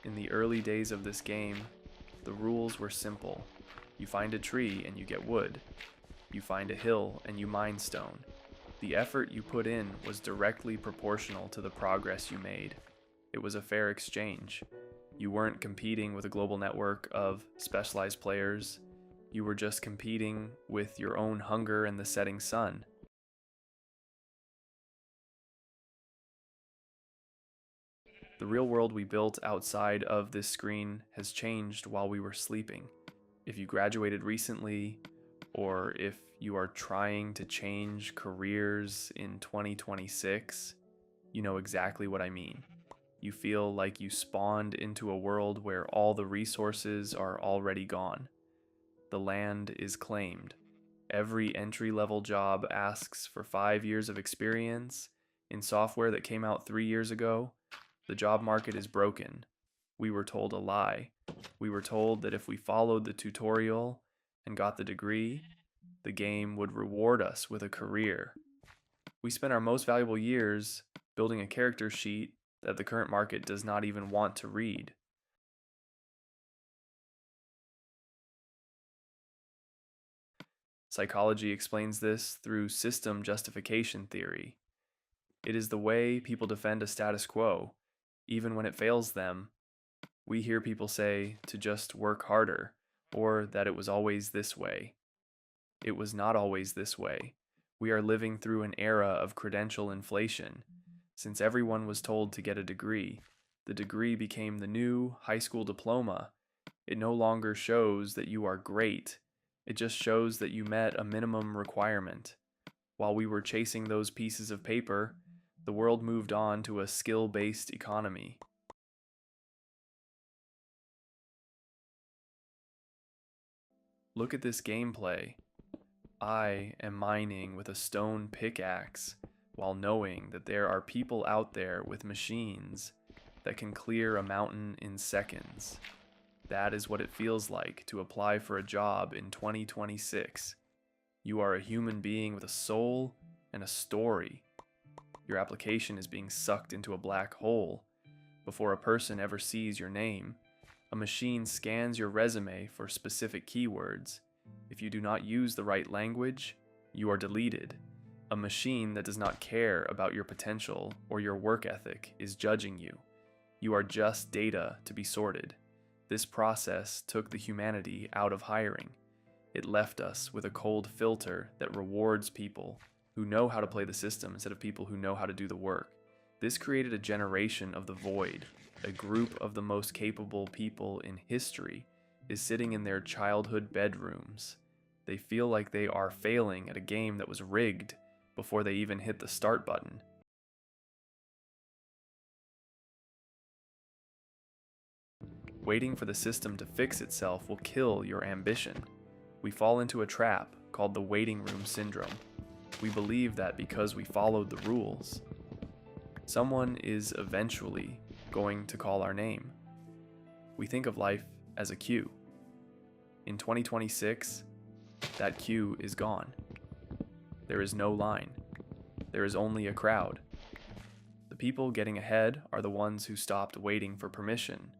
In the early days of this game, the rules were simple. You find a tree and you get wood. You find a hill and you mine stone. The effort you put in was directly proportional to the progress you made. It was a fair exchange. You weren't competing with a global network of specialized players. You were just competing with your own hunger and the setting sun. The real world we built outside of this screen has changed while we were sleeping. If you graduated recently, or if you are trying to change careers in 2026, you know exactly what I mean. You feel like you spawned into a world where all the resources are already gone. The land is claimed. Every entry-level job asks for 5 years of experience in software that came out 3 years ago. The job market is broken. We were told a lie. We were told that if we followed the tutorial and got the degree, the game would reward us with a career. We spent our most valuable years building a character sheet that the current market does not even want to read. Psychology explains this through system justification theory. It is the way people defend a status quo. Even when it fails them, we hear people say to just work harder, or that it was always this way. It was not always this way. We are living through an era of credential inflation. Since everyone was told to get a degree, the degree became the new high school diploma. It no longer shows that you are great. It just shows that you met a minimum requirement. While we were chasing those pieces of paper, the world moved on to a skill-based economy. Look at this gameplay. I am mining with a stone pickaxe while knowing that there are people out there with machines that can clear a mountain in seconds. That is what it feels like to apply for a job in 2026. You are a human being with a soul and a story. Your application is being sucked into a black hole. Before a person ever sees your name, a machine scans your resume for specific keywords. If you do not use the right language, you are deleted. A machine that does not care about your potential or your work ethic is judging you. You are just data to be sorted. This process took the humanity out of hiring. It left us with a cold filter that rewards people who know how to play the system instead of people who know how to do the work. This created a generation of the void. A group of the most capable people in history is sitting in their childhood bedrooms. They feel like they are failing at a game that was rigged before they even hit the start button. Waiting for the system to fix itself will kill your ambition. We fall into a trap called the waiting room syndrome. We believe that because we followed the rules, someone is eventually going to call our name. We think of life as a queue. In 2026, that queue is gone. There is no line. There is only a crowd. The people getting ahead are the ones who stopped waiting for permission.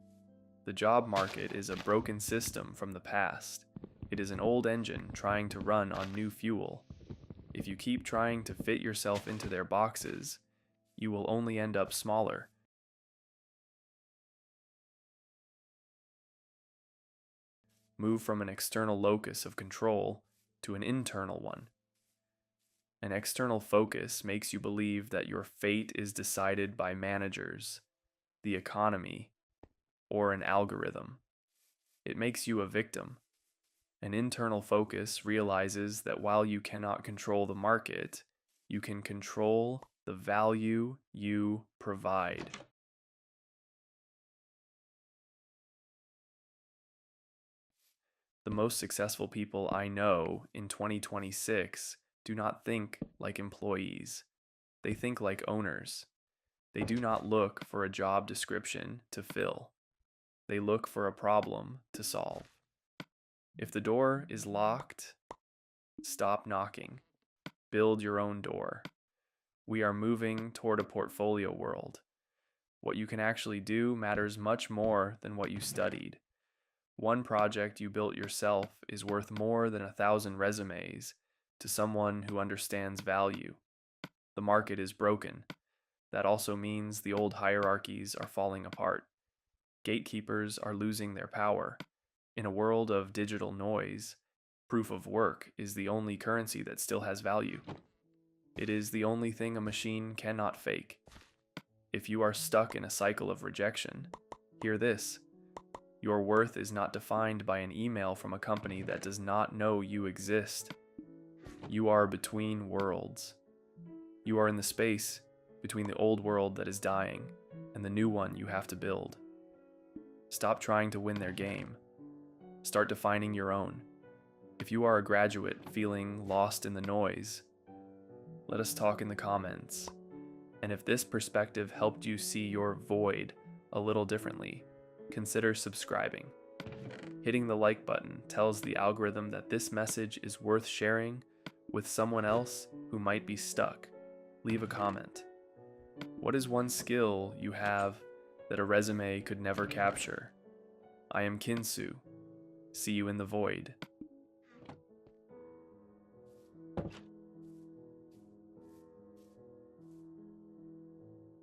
The job market is a broken system from the past. It is an old engine trying to run on new fuel. If you keep trying to fit yourself into their boxes, you will only end up smaller. Move from an external locus of control to an internal one. An external focus makes you believe that your fate is decided by managers, the economy, or an algorithm. It makes you a victim. An internal focus realizes that while you cannot control the market, you can control the value you provide. The most successful people I know in 2026 do not think like employees. They think like owners. They do not look for a job description to fill. They look for a problem to solve. If the door is locked, stop knocking. Build your own door. We are moving toward a portfolio world. What you can actually do matters much more than what you studied. One project you built yourself is worth more than 1,000 resumes to someone who understands value. The market is broken. That also means the old hierarchies are falling apart. Gatekeepers are losing their power. In a world of digital noise, proof of work is the only currency that still has value. It is the only thing a machine cannot fake. If you are stuck in a cycle of rejection, hear this. Your worth is not defined by an email from a company that does not know you exist. You are between worlds. You are in the space between the old world that is dying and the new one you have to build. Stop trying to win their game. Start defining your own. If you are a graduate feeling lost in the noise, let us talk in the comments. And if this perspective helped you see your void a little differently, consider subscribing. Hitting the like button tells the algorithm that this message is worth sharing with someone else who might be stuck. Leave a comment. What is one skill you have that a resume could never capture? I am Kinsu. See you in the void.